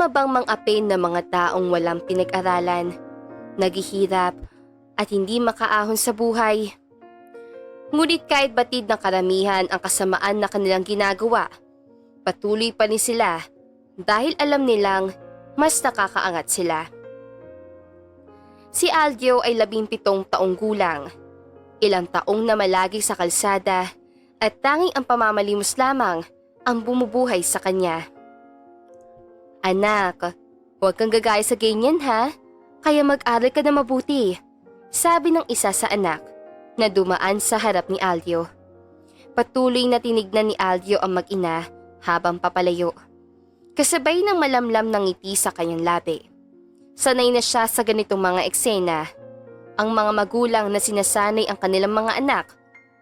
bang mang-apin ng mga taong walang pinag-aralan, naghihirap at hindi makaahon sa buhay? Ngunit kahit batid ng karamihan ang kasamaan na kanilang ginagawa, patuloy pa rin sila dahil alam nilang mas nakakaangat sila. Si Aldio ay 17 taong gulang, ilang taong na malagi sa kalsada at tanging ang pamamalimos lamang ang bumubuhay sa kanya. "Anak, huwag kang gagaya sa ganyan ha, kaya mag-aral ka na mabuti," sabi ng isa sa anak na dumaan sa harap ni Aldio. Patuloy na tinignan ni Aldio ang mag-ina habang papalayo. Kasabay ng malamlam ng ngiti sa kanyang labi. Sanay na siya sa ganitong mga eksena. Ang mga magulang na sinasanay ang kanilang mga anak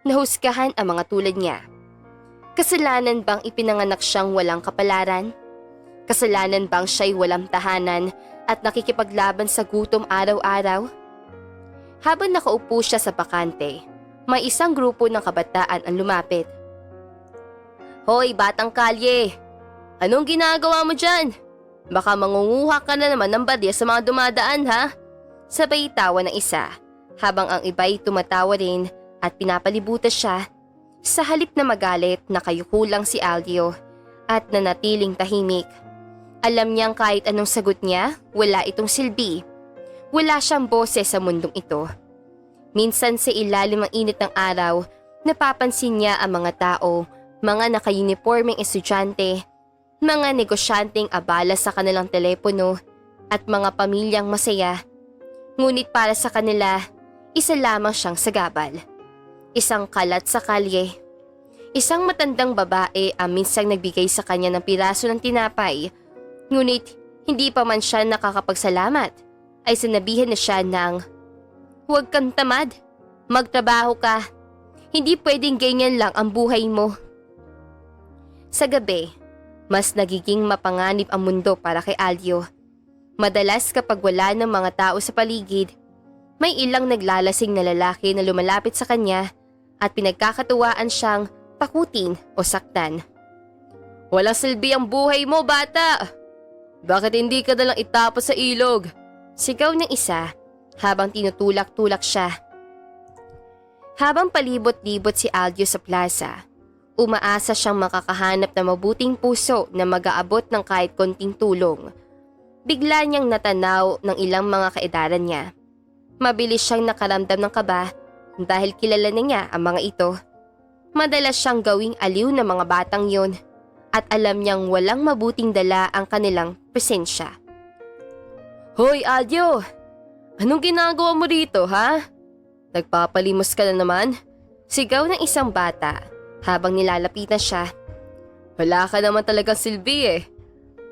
na husgahan ang mga tulad niya. Kasalanan bang ipinanganak siyang walang kapalaran? Kasalanan bang siya'y walang tahanan at nakikipaglaban sa gutom araw-araw? Habang nakaupo siya sa bakante, may isang grupo ng kabataan ang lumapit. "Hoy, batang kalye! Anong ginagawa mo dyan? Baka mangunguha ka na naman ng badya sa mga dumadaan ha?" Sabay tawa ng isa, habang ang iba'y tumatawa rin at pinapalibutan siya. Sa halip na magalit, nakayuko lang si Aldio at nanatiling tahimik. Alam niyang kahit anong sagot niya, wala itong silbi. Wala siyang boses sa mundong ito. Minsan sa ilalim ng init ng araw, napapansin niya ang mga tao, mga naka-uniformeng estudyante, mga negosyanteng abala sa kanilang telepono at mga pamilyang masaya. Ngunit para sa kanila, isa lamang siyang sagabal. Isang kalat sa kalye. Isang matandang babae ang minsang nagbigay sa kanya ng piraso ng tinapay. Ngunit hindi pa man siya nakakapagsalamat, ay sinabihan na siya ng, "Huwag kang tamad, magtrabaho ka. Hindi pwedeng ganyan lang ang buhay mo." Sa gabi, mas nagiging mapanganib ang mundo para kay Aldio. Madalas kapag wala ng mga tao sa paligid, may ilang naglalasing na lalaki na lumalapit sa kanya at pinagkakatuwaan siyang takutin o saktan. "Walang silbi ang buhay mo, bata! Bakit hindi ka nalang itapos sa ilog?" Sigaw ng isa habang tinutulak-tulak siya. Habang palibot-libot si Aldio sa plaza, umaasa siyang makakahanap ng mabuting puso na mag-aabot ng kahit konting tulong. Bigla niyang natanaw ng ilang mga kaedaran niya. Mabilis siyang nakaramdam ng kaba dahil kilala na niya ang mga ito. Madalas siyang gawing aliw ng mga batang yon at alam niyang walang mabuting dala ang kanilang presensya. "Hoy Aldio! Anong ginagawa mo rito ha? Nagpapalimos ka na naman?" Sigaw ng isang bata habang nilalapitan siya. "Wala ka naman talagang silbi eh.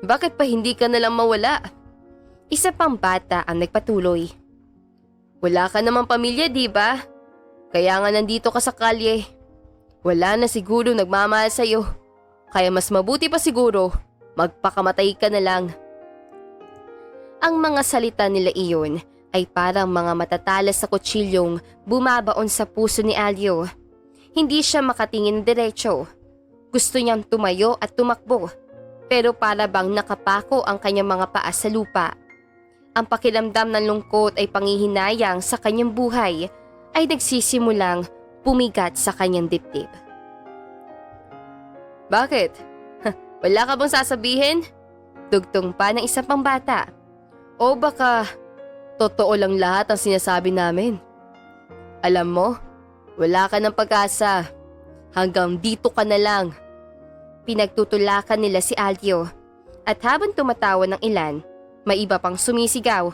Bakit pa hindi ka nalang mawala?" Isa pang bata ang nagpatuloy. "Wala ka namang pamilya, di ba? Kaya nga nandito ka sa kalye. Wala na siguro nagmamahal sa'yo. Kaya mas mabuti pa siguro, magpakamatay ka na lang." Ang mga salita nila iyon ay parang mga matatalas sa kutsilyong bumabaon sa puso ni Aldio. Hindi siya makatingin diretso. Gusto niyang tumayo at tumakbo, pero para bang nakapako ang kanyang mga paa sa lupa. Ang pakiramdam ng lungkot ay panghihinayang sa kanyang buhay ay nagsisimulang pumigat sa kanyang dibdib. "Bakit? Wala ka bang sasabihin?" Dugtong pa ng isang pang bata. "O baka totoo lang lahat ang sinasabi namin? Alam mo, wala ka ng pag-asa. Hanggang dito ka na lang." Pinagtutulakan nila si Aldio at habang tumatawa ng ilan, may iba pang sumisigaw.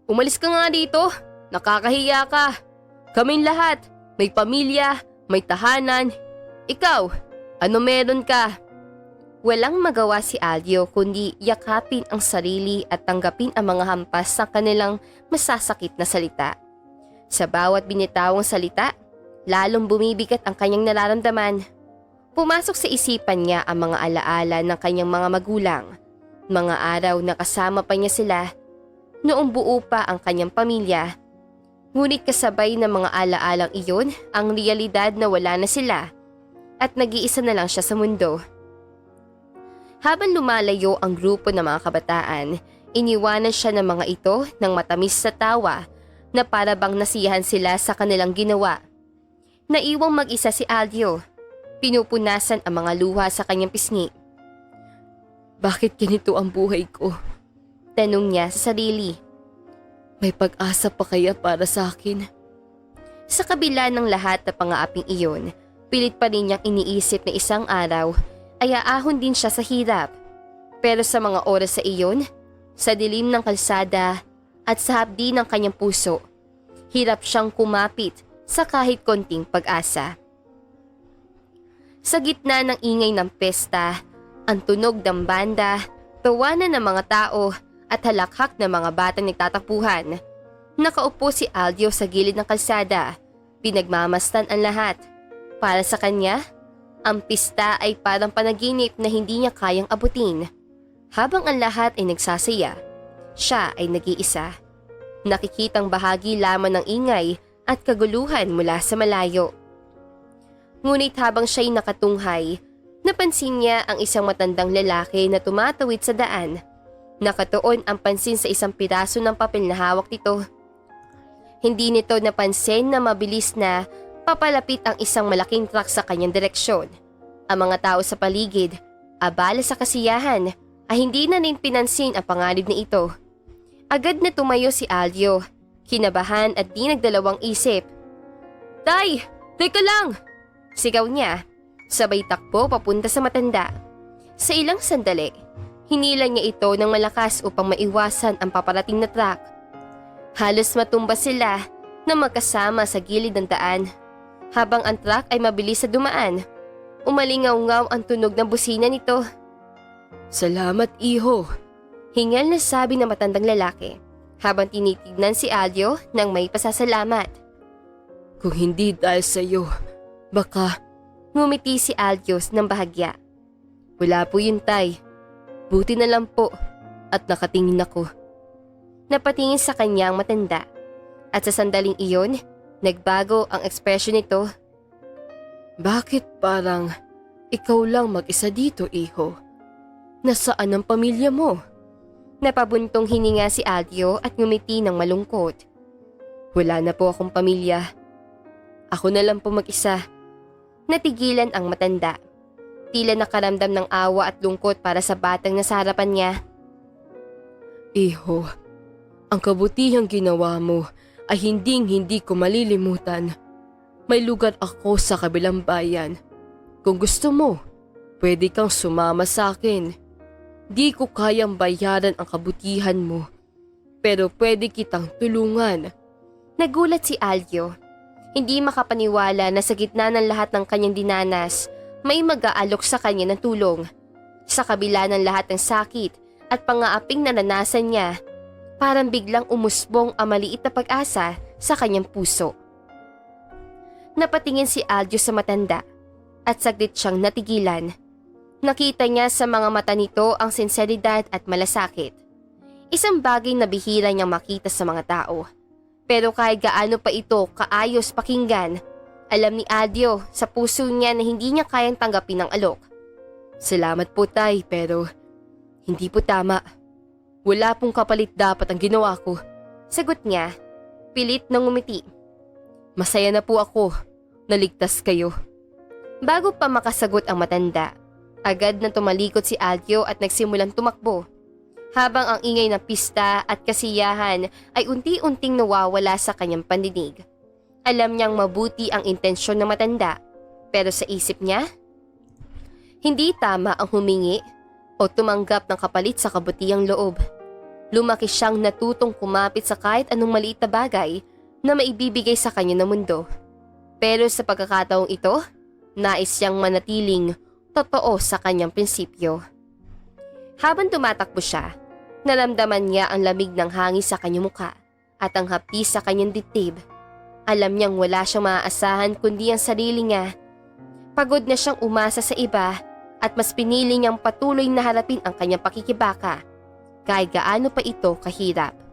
"Umalis ka nga dito, nakakahiya ka. Kaming lahat, may pamilya, may tahanan. Ikaw, ano meron ka?" Walang magawa si Aldio kundi yakapin ang sarili at tanggapin ang mga hampas sa kanilang masasakit na salita. Sa bawat binitawang salita, lalong bumibigat ang kanyang nararamdaman. Pumasok sa isipan niya ang mga alaala ng kanyang mga magulang, mga araw na kasama pa niya sila, noong buo pa ang kanyang pamilya. Ngunit kasabay ng mga alaalang iyon ang realidad na wala na sila at nag-iisa na lang siya sa mundo. Habang lumalayo ang grupo ng mga kabataan, iniwanan siya ng mga ito ng matamis sa tawa na para bang nasiyahan sila sa kanilang ginawa. Naiwang mag-isa si Aldio. Pinupunasan ang mga luha sa kanyang pisngi. Bakit ganito ang buhay ko? Tanong niya sa sarili. May pag-asa pa kaya para sa akin? Sa kabila ng lahat na pangaaping iyon, pilit pa rin niyang iniisip na isang araw ay aahon din siya sa hirap. Pero sa mga oras sa iyon, sa dilim ng kalsada at sa hapdi ng kanyang puso, hirap siyang kumapit sa kahit konting pag-asa. Sa gitna ng ingay ng pesta, ang tunog ng banda, tawanan ng mga tao at halakhak ng mga batang nagtatakbuhan, nakaupo si Aldio sa gilid ng kalsada. Pinagmamastan ang lahat. Para sa kanya, ang pista ay parang panaginip na hindi niya kayang abutin. Habang ang lahat ay nagsasaya, siya ay nag-iisa. Nakikitang bahagi lamang ng ingay at kaguluhan mula sa malayo. Ngunit habang siya'y nakatunghay, napansin niya ang isang matandang lalaki na tumatawid sa daan. Nakatuon ang pansin sa isang piraso ng papel na hawak nito. Hindi nito napansin na mabilis na papalapit ang isang malaking truck sa kanyang direksyon. Ang mga tao sa paligid, abala sa kasiyahan, ay hindi na rin pinansin ang panganib na ito. Agad na tumayo si Aldio, kinabahan at di nagdalawang isip. Tay! Teka lang! Sigaw niya, sabay takbo papunta sa matanda. Sa ilang sandali, hinila niya ito ng malakas upang maiwasan ang paparating na truck. Halos matumba sila na magkasama sa gilid ng daan. Habang ang truck ay mabilis sa dumaan, umalingaw-ngaw ang tunog ng busina nito. Salamat, iho. Hingal na sabi ng matandang lalaki habang tinitignan si Aldio ng may pasasalamat. Kung hindi dahil sa iyo, baka... Ngumiti si Aldio ng bahagya. Wala po yun, tay. Buti na lang po at nakatingin ako. Napatingin sa kanya ang matanda at sa sandaling iyon, nagbago ang ekspresyon nito. Bakit parang ikaw lang mag-isa dito, iho? Nasaan ang pamilya mo? Napabuntong hininga si Aldio at ngumiti ng malungkot. Wala na po akong pamilya. Ako na lang po mag-isa. Natigilan ang matanda. Tila nakaramdam ng awa at lungkot para sa batang nasa harapan niya. Iho, ang kabutihang ginawa mo ay hindi ko malilimutan. May lugar ako sa kabilang bayan. Kung gusto mo, pwede kang sumama sa akin. Di ko kayang bayaran ang kabutihan mo, pero pwede kitang tulungan. Nagulat si Aldio. Hindi makapaniwala na sa gitna ng lahat ng kanyang dinanas, may mag-aalok sa kanya ng tulong. Sa kabila ng lahat ng sakit at pangaaping naranasan niya, parang biglang umusbong ang maliit na pag-asa sa kanyang puso. Napatingin si Aldio sa matanda at saglit siyang natigilan. Nakita niya sa mga mata nito ang sinseridad at malasakit. Isang bagay na bihira niyang makita sa mga tao. Pero kahit gaano pa ito kaayos pakinggan, alam ni Aldio sa puso niya na hindi niya kayang tanggapin ang alok. Salamat po, tay, pero hindi po tama. Wala pong kapalit dapat ang ginawa ko. Sagot niya, pilit na ngumiti. Masaya na po ako, naligtas kayo. Bago pa makasagot ang matanda, agad na tumalikod si Aldio at nagsimulang tumakbo. Habang ang ingay ng pista at kasiyahan ay unti-unting nawawala sa kanyang pandinig. Alam niyang mabuti ang intensyon ng matanda, pero sa isip niya, hindi tama ang humingi o tumanggap ng kapalit sa kabutihang loob. Lumaki siyang natutong kumapit sa kahit anong maliit na bagay na maibibigay sa kanya ng mundo. Pero sa pagkakataong ito, nais siyang manatiling totoo sa kanyang prinsipyo. Habang tumatakbo siya, naramdaman niya ang lamig ng hangin sa kanyang muka at ang hapdi sa kanyang dibdib. Alam niyang wala siyang maaasahan kundi ang sarili niya. Pagod na siyang umasa sa iba at mas pinili niyang patuloy na harapin ang kanyang pakikibaka kahit gaano pa ito kahirap.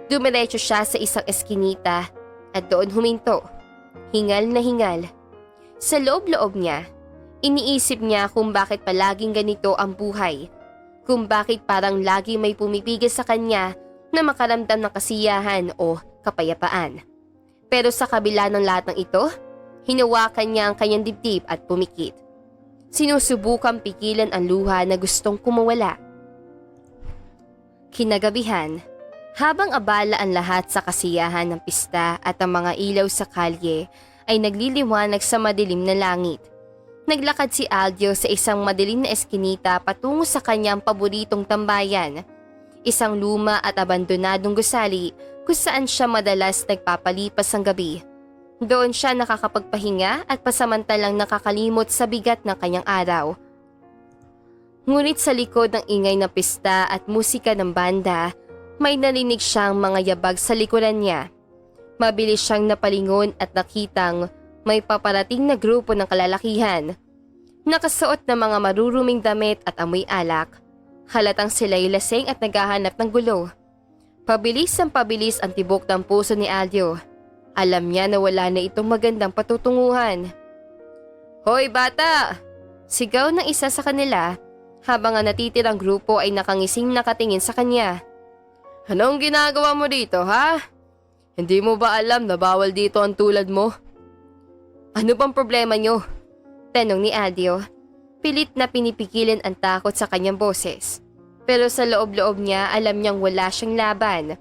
Dumiretso siya sa isang eskinita at doon huminto, hingal na hingal. Sa loob-loob niya, Iniisip niya kung bakit palaging ganito ang buhay, kung bakit parang lagi may pumipigil sa kanya na makaramdam ng kasiyahan o kapayapaan. Pero sa kabila ng lahat ng ito, hinawakan niya ang kanyang dibdib at pumikit. Sinusubukang pigilan ang luha na gustong kumawala. Kinagabihan, habang abala ang lahat sa kasiyahan ng pista at ang mga ilaw sa kalye ay nagliliwanag sa madilim na langit. Naglakad si Aldio sa isang madilim na eskinita patungo sa kanyang paboritong tambayan. Isang luma at abandonadong gusali kung saan siya madalas nagpapalipas ang gabi. Doon siya nakakapagpahinga at pasamantalang nakakalimot sa bigat ng kanyang araw. Ngunit sa likod ng ingay ng pista at musika ng banda, may narinig siyang mga yabag sa likuran niya. Mabilis siyang napalingon at nakitang may paparating na grupo ng kalalakihan. Nakasuot na mga maruruming damit at amoy alak. Halatang sila'y lasing at naghahanap ng gulo. Pabilis ang tibok ng puso ni Aldio. Alam niya na wala na itong magandang patutunguhan. "Hoy bata!" Sigaw ng isa sa kanila habang ang natitirang grupo ay nakangising nakatingin sa kanya. "Anong ginagawa mo dito, ha? Hindi mo ba alam na bawal dito ang tulad mo?" "Ano bang problema nyo?" tanong ni Aldio. Pilit na pinipigilan ang takot sa kanyang boses. Pero sa loob-loob niya alam niyang wala siyang laban.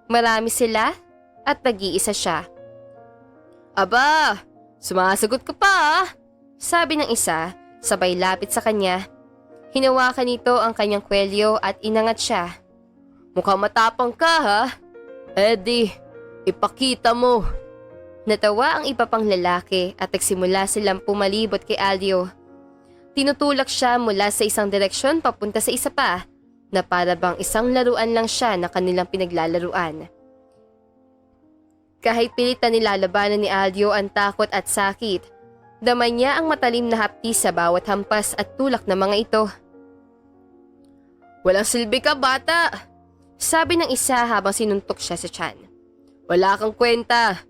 Marami sila at nag-iisa siya. "Aba, sumasagot ka pa, sabi ng isa, sabay lapit sa kanya. Hinawakan nito ang kanyang kwelyo at inangat siya. "Mukhang matapang ka, ha? Eddie, ipakita mo." Natawa ang iba pang lalaki at nagsimula silang pumalibot kay Aldio. Tinutulak siya mula sa isang direksyon papunta sa isa pa, na para bang isang laruan lang siya na kanilang pinaglalaruan. Kahit pilit na nilalabanan ni Aldio ang takot at sakit, damay niya ang matalim na hapti sa bawat hampas at tulak ng mga ito. "Walang silbi ka, bata!" sabi ng isa habang sinuntok siya sa tiyan. "Wala kang kwenta.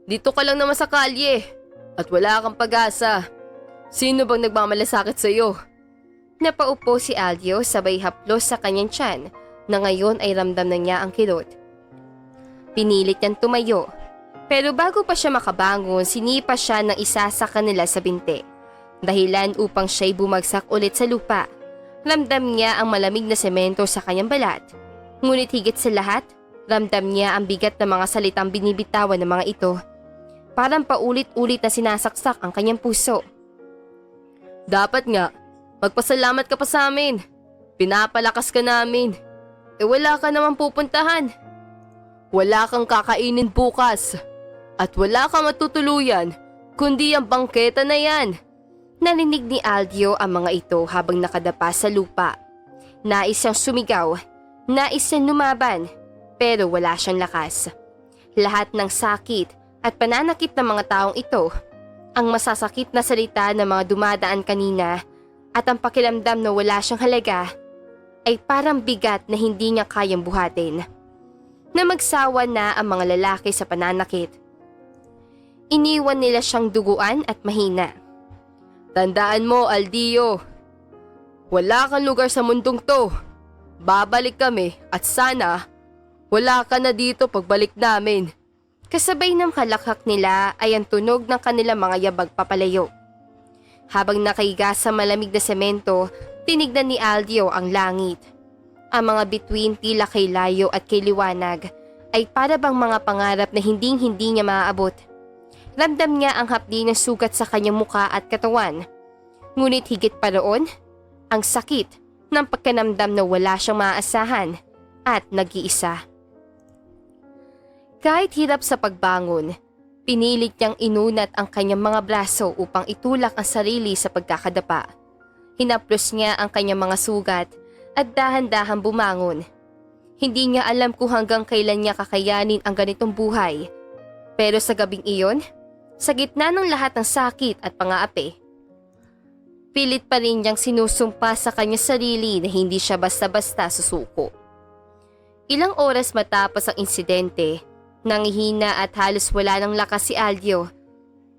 Dito ka lang naman sa kalye at wala kang pag-asa. Sino bang nagmamalasakit sa iyo?" Napaupo si Aldio sabay haplos sa kanyang tiyan na ngayon ay ramdam na niya ang kilot. Pinilit niyang tumayo. Pero bago pa siya makabangon, sinipa siya ng isa sa kanila sa binti. Dahilan upang siya'y bumagsak ulit sa lupa. Ramdam niya ang malamig na semento sa kanyang balat. Ngunit higit sa lahat, ramdam niya ang bigat ng mga salitang binibitawan ng mga ito. Parang paulit-ulit na sinasaksak ang kanyang puso. "Dapat nga, magpasalamat ka pa sa amin. Pinapalakas ka namin. Wala ka naman pupuntahan. Wala kang kakainin bukas. At wala kang matutuluyan, kundi ang bangketa na yan." Narinig ni Aldio ang mga ito habang nakadapa sa lupa. Nais siyang sumigaw, nais siyang lumaban, pero wala siyang lakas. Lahat ng sakit at pananakit ng mga taong ito, ang masasakit na salita ng mga dumadaan kanina at ang pakiramdam na wala siyang halaga, ay parang bigat na hindi niya kayang buhatin. Na magsawa na ang mga lalaki sa pananakit. Iniwan nila siyang duguan at mahina. "Tandaan mo, Aldio, wala kang lugar sa mundong to. Babalik kami at sana wala ka na dito pagbalik namin." Kasabay ng kalakhak nila ay ang tunog ng kanilang mga yabag papalayo. Habang nakahiga sa malamig na semento, tinignan ni Aldio ang langit. Ang mga bituin tila kay layo at kay liwanag ay para bang mga pangarap na hinding-hindi niya maaabot. Ramdam niya ang hapdi ng sugat sa kanyang muka at katawan. Ngunit higit pa roon, ang sakit ng pagkanamdam na wala siyang maaasahan at nag-iisa. Kahit hirap sa pagbangon, pinilit niyang inunat ang kanyang mga braso upang itulak ang sarili sa pagkakadapa. Hinaplos niya ang kanyang mga sugat at dahan-dahan bumangon. Hindi niya alam kung hanggang kailan niya kakayanin ang ganitong buhay. Pero sa gabing iyon, sa gitna ng lahat ng sakit at pang-aapi, pilit pa rin niyang sinusumpa sa kanyang sarili na hindi siya basta-basta susuko. Ilang oras matapos ang insidente, nangihina at halos wala ng lakas si Aldio.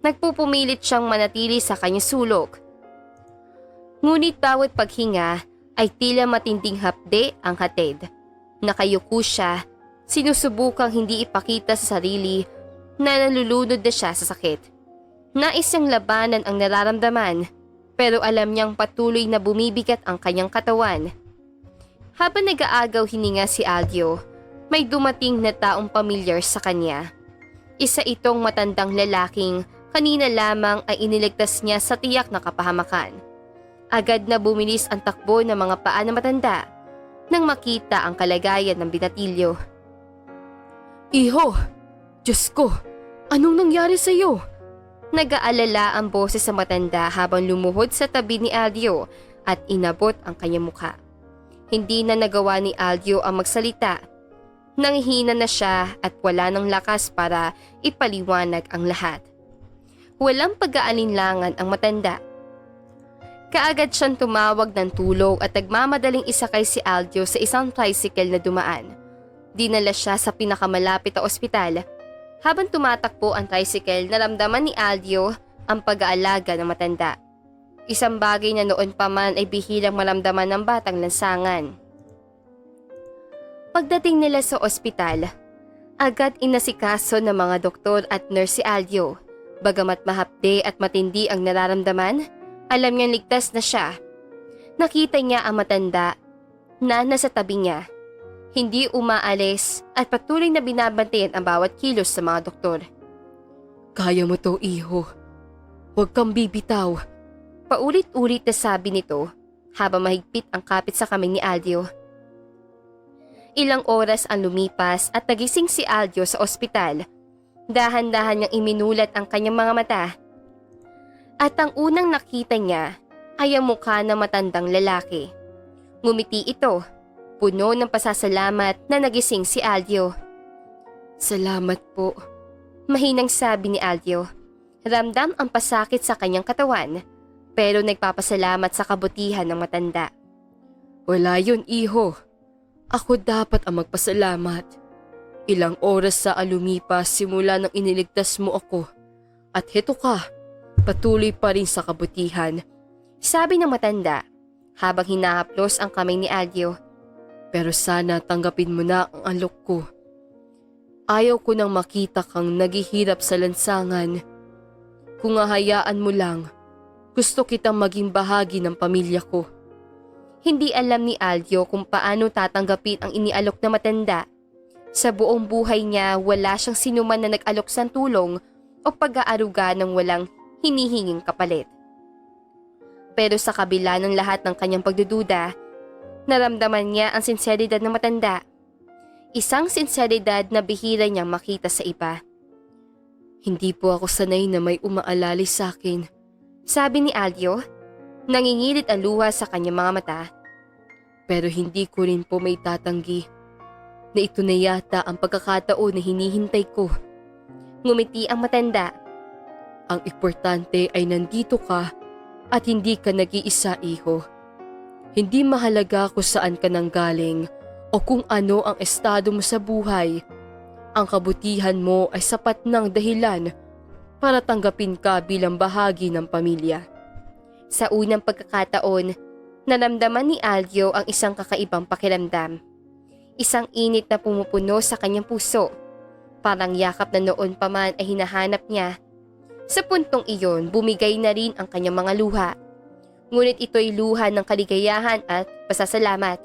Nagpupumilit siyang manatili sa kanyang sulok. Ngunit bawat paghinga ay tila matinding hapde ang hatid. Nakayuko siya, sinusubukang hindi ipakita sa sarili na nalulunod na siya sa sakit. Nais niyang labanan ang nararamdaman, pero alam niyang patuloy na bumibigat ang kanyang katawan. Habang nag-aagaw hininga si Aldio, may dumating na taong pamilyar sa kanya. Isa itong matandang lalaking kanina lamang ay iniligtas niya sa tiyak na kapahamakan. Agad na bumilis ang takbo ng mga paa na matanda nang makita ang kalagayan ng binatilyo. "Iho! Diyos ko! Anong nangyari sa iyo?" Nag-aalala ang boses sa matanda habang lumuhod sa tabi ni Aldio at inabot ang kanyang mukha. Hindi na nagawa ni Aldio ang magsalita. Nanghihina na siya at wala ng lakas para ipaliwanag ang lahat. Walang pag-aalinlangan ang matanda. Kaagad siyang tumawag ng tulong at nagmamadaling isakay si Aldio sa isang tricycle na dumaan. Dinala siya sa pinakamalapit na ospital. Habang tumatakbo ang tricycle, naramdaman ni Aldio ang pag-aalaga ng matanda. Isang bagay na noon pa man ay bihirang maramdaman ng batang lansangan. Pagdating nila sa ospital, agad inasikaso ng mga doktor at nurse si Aldio. Bagamat mahapde at matindi ang nararamdaman, alam niyang ligtas na siya. Nakita niya ang matanda na nasa tabi niya. Hindi umaalis at patuloy na binabantayan ang bawat kilos sa mga doktor. "Kaya mo to, iho. Huwag kang bibitaw." Paulit-ulit na sabi nito habang mahigpit ang kapit sa kaming ni Aldio. Ilang oras ang lumipas at nagising si Aldio sa ospital. Dahan-dahan niyang iminulat ang kanyang mga mata. At ang unang nakita niya ay ang mukha ng matandang lalaki. Ngumiti ito, puno ng pasasalamat na nagising si Aldio. "Salamat po," mahinang sabi ni Aldio. Ramdam ang pasakit sa kanyang katawan, pero nagpapasalamat sa kabutihan ng matanda. "Wala yun, iho. Ako dapat ang magpasalamat. Ilang oras sa lumipas simula nang iniligtas mo ako. At heto ka, patuloy pa rin sa kabutihan," sabi ng matanda habang hinahaplos ang kamay ni Aldio. "Pero sana tanggapin mo na ang alok ko. Ayaw ko nang makita kang naghihirap sa lansangan. Kung hahayaan mo lang, gusto kitang maging bahagi ng pamilya ko." Hindi alam ni Aldio kung paano tatanggapin ang inialok na matanda. Sa buong buhay niya, wala siyang sinuman na nag-alok sa tulong o pag-aaruga ng walang hinihinging kapalit. Pero sa kabila ng lahat ng kanyang pagdududa, naramdaman niya ang sinseridad ng matanda. Isang sinseridad na bihira niyang makita sa iba. "Hindi po ako sanay na may umaalali sa akin," sabi ni Aldio. Nangingirit ang luha sa kanyang mga mata. "Pero hindi ko rin po may tatanggi na ito na yata ang pagkakataon na hinihintay ko." Ngumiti ang matanda. "Ang importante ay nandito ka at hindi ka nag-iisa, iho. Hindi mahalaga kung saan ka nanggaling o kung ano ang estado mo sa buhay. Ang kabutihan mo ay sapat ng dahilan para tanggapin ka bilang bahagi ng pamilya." Sa unang pagkakataon, naramdaman ni Aldio ang isang kakaibang pakiramdam. Isang init na pumupuno sa kanyang puso. Parang yakap na noon pa man ay hinahanap niya. Sa puntong iyon, bumigay na rin ang kanyang mga luha. Ngunit ito'y luha ng kaligayahan at pasasalamat.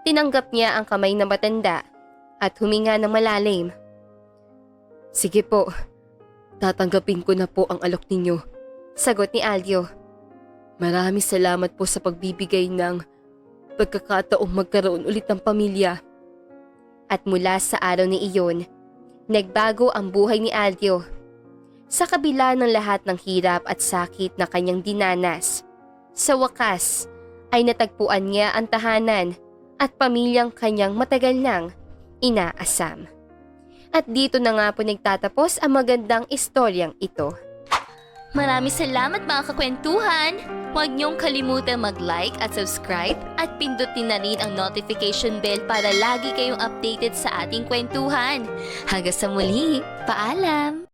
Tinanggap niya ang kamay ng matanda at huminga ng malalim. "Sige po, tatanggapin ko na po ang alok ninyo," sagot ni Aldio. "Maraming salamat po sa pagbibigay ng pagkakataong magkaroon ulit ng pamilya." At mula sa araw ni iyon, nagbago ang buhay ni Aldio. Sa kabila ng lahat ng hirap at sakit na kanyang dinanas, sa wakas ay natagpuan niya ang tahanan at pamilyang kanyang matagal nang inaasam. At dito na nga po nagtatapos ang magandang istoryang ito. Maraming salamat mga kakwentuhan! Huwag niyong kalimutan mag-like at subscribe at pindutin na rin ang notification bell para lagi kayong updated sa ating kwentuhan. Hanggang sa muli, paalam!